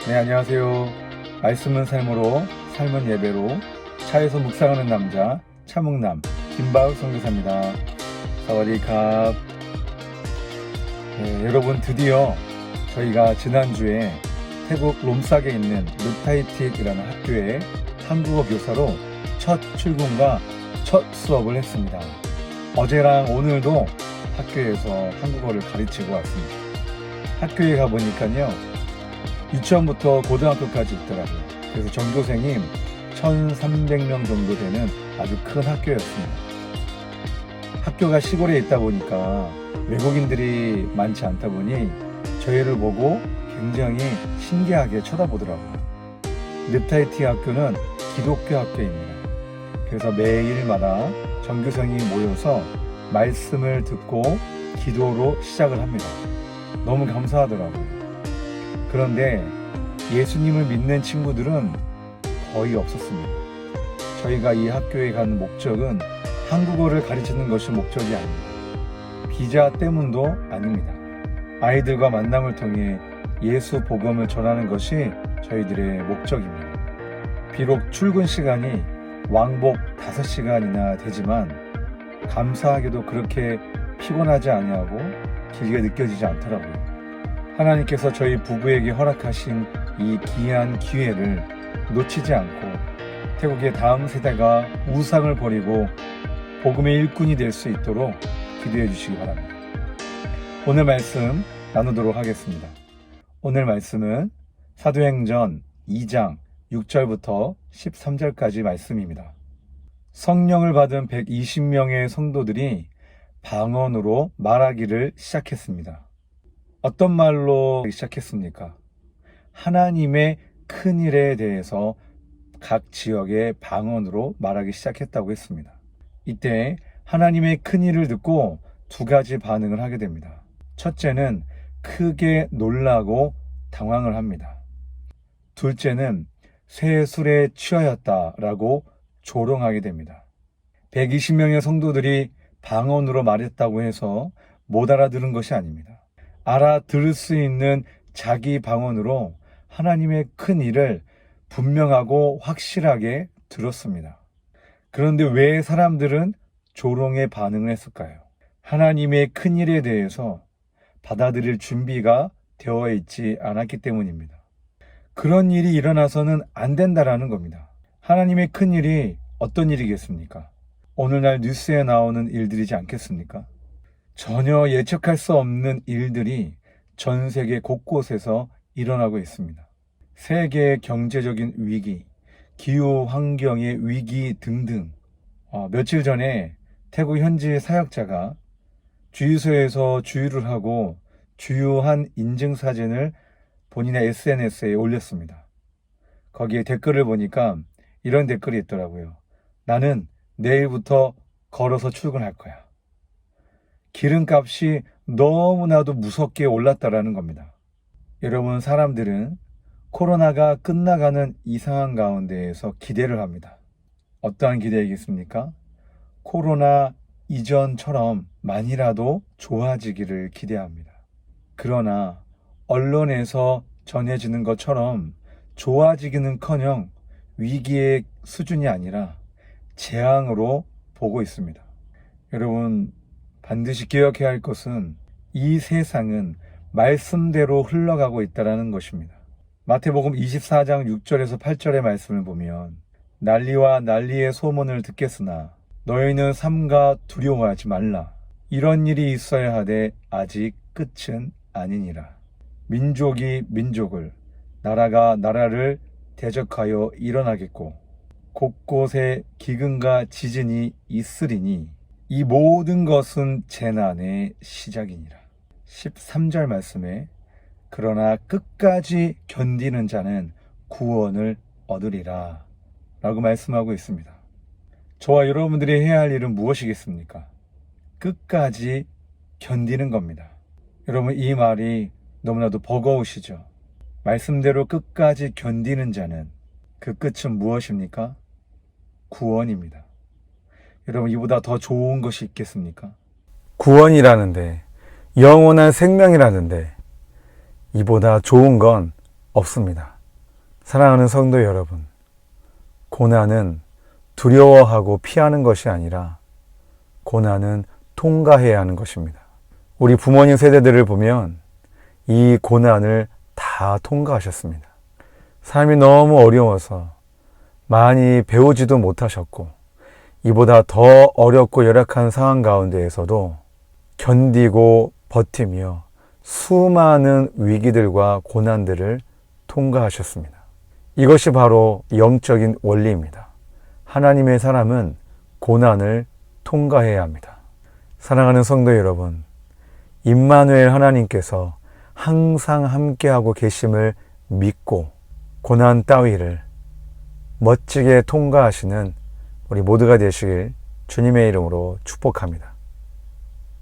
네, 안녕하세요. 말씀은 삶으로, 삶은 예배로, 차에서 묵상하는 남자, 차묵남, 김바울 선교사입니다. 사와디캅. 네, 여러분 드디어 저희가 지난주에 태국 롬삭에 있는 루타이틱이라는 학교에 한국어 교사로 첫 출근과 첫 수업을 했습니다. 어제랑 오늘도 학교에서 한국어를 가르치고 왔습니다. 학교에 가보니까요, 유치원부터 고등학교까지 있더라고요. 그래서 전교생이 1,300명 정도 되는 아주 큰 학교였습니다. 학교가 시골에 있다 보니까 외국인들이 많지 않다 보니 저희를 보고 굉장히 신기하게 쳐다보더라고요. 르타이티 학교는 기독교 학교입니다. 그래서 매일마다 전교생이 모여서 말씀을 듣고 기도로 시작을 합니다. 너무 감사하더라고요. 그런데 예수님을 믿는 친구들은 거의 없었습니다. 저희가 이 학교에 간 목적은 한국어를 가르치는 것이 목적이 아닙니다. 비자 때문도 아닙니다. 아이들과 만남을 통해 예수 복음을 전하는 것이 저희들의 목적입니다. 비록 출근 시간이 왕복 5시간이나 되지만 감사하게도 그렇게 피곤하지 아니하고 길게 느껴지지 않더라고요. 하나님께서 저희 부부에게 허락하신 이 귀한 기회를 놓치지 않고 태국의 다음 세대가 우상을 버리고 복음의 일꾼이 될 수 있도록 기도해 주시기 바랍니다. 오늘 말씀 나누도록 하겠습니다. 오늘 말씀은 사도행전 2장 6절부터 13절까지 말씀입니다. 성령을 받은 120명의 성도들이 방언으로 말하기를 시작했습니다. 어떤 말로 시작했습니까? 하나님의 큰 일에 대해서 각 지역의 방언으로 말하기 시작했다고 했습니다. 이때 하나님의 큰 일을 듣고 두 가지 반응을 하게 됩니다. 첫째는 크게 놀라고 당황을 합니다. 둘째는 새 술에 취하였다라고 조롱하게 됩니다. 120명의 성도들이 방언으로 말했다고 해서 못 알아들은 것이 아닙니다. 알아들을 수 있는 자기 방언으로 하나님의 큰 일을 분명하고 확실하게 들었습니다. 그런데 왜 사람들은 조롱에 반응을 했을까요? 하나님의 큰 일에 대해서 받아들일 준비가 되어 있지 않았기 때문입니다. 그런 일이 일어나서는 안 된다라는 겁니다. 하나님의 큰 일이 어떤 일이겠습니까? 오늘날 뉴스에 나오는 일들이지 않겠습니까? 전혀 예측할 수 없는 일들이 전 세계 곳곳에서 일어나고 있습니다. 세계의 경제적인 위기, 기후 환경의 위기 등등. 며칠 전에 태국 현지 사역자가 주유소에서 주유를 하고 주유한 인증사진을 본인의 SNS에 올렸습니다. 거기에 댓글을 보니까 이런 댓글이 있더라고요. 나는 내일부터 걸어서 출근할 거야. 기름값이 너무나도 무섭게 올랐다라는 겁니다. 여러분, 사람들은 코로나가 끝나가는 이 상황 가운데에서 기대를 합니다. 어떠한 기대이겠습니까? 코로나 이전처럼 많이라도 좋아지기를 기대합니다. 그러나 언론에서 전해지는 것처럼 좋아지기는커녕 위기의 수준이 아니라 재앙으로 보고 있습니다. 여러분, 반드시 기억해야 할 것은 이 세상은 말씀대로 흘러가고 있다는 것입니다. 마태복음 24장 6절에서 8절의 말씀을 보면 난리와 난리의 소문을 듣겠으나 너희는 삼가 두려워하지 말라. 이런 일이 있어야 하되 아직 끝은 아니니라. 민족이 민족을, 나라가 나라를 대적하여 일어나겠고 곳곳에 기근과 지진이 있으리니 이 모든 것은 재난의 시작이니라. 13절 말씀에 그러나 끝까지 견디는 자는 구원을 얻으리라 라고 말씀하고 있습니다. 저와 여러분들이 해야 할 일은 무엇이겠습니까? 끝까지 견디는 겁니다. 여러분, 이 말이 너무나도 버거우시죠? 말씀대로 끝까지 견디는 자는 그 끝은 무엇입니까? 구원입니다. 여러분, 이보다 더 좋은 것이 있겠습니까? 구원이라는데, 영원한 생명이라는데, 이보다 좋은 건 없습니다. 사랑하는 성도 여러분, 고난은 두려워하고 피하는 것이 아니라 고난은 통과해야 하는 것입니다. 우리 부모님 세대들을 보면 이 고난을 다 통과하셨습니다. 삶이 너무 어려워서 많이 배우지도 못하셨고 이보다 더 어렵고 열악한 상황 가운데에서도 견디고 버티며 수많은 위기들과 고난들을 통과하셨습니다. 이것이 바로 영적인 원리입니다. 하나님의 사람은 고난을 통과해야 합니다. 사랑하는 성도 여러분, 임마누엘 하나님께서 항상 함께하고 계심을 믿고 고난 따위를 멋지게 통과하시는 우리 모두가 되시길 주님의 이름으로 축복합니다.